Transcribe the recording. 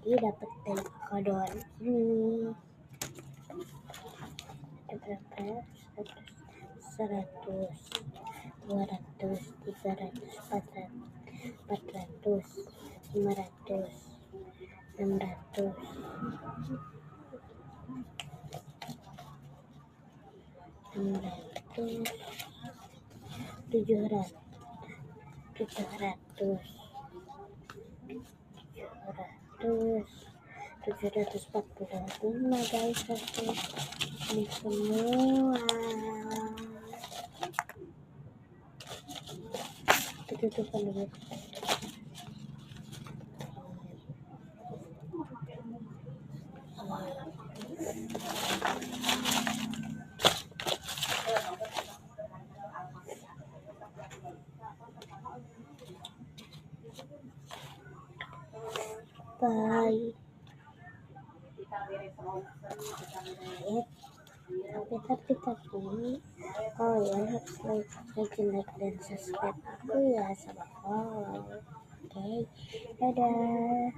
Jadi dapat dari kodoan ini ada berapa? 100, 200, 300, 400, 500, 600, 700, 745 guys, ini semua tutupan dulu. Bye. Tapi kalian harus like dan subscribe aku ya, sama follow. Oke, dadah.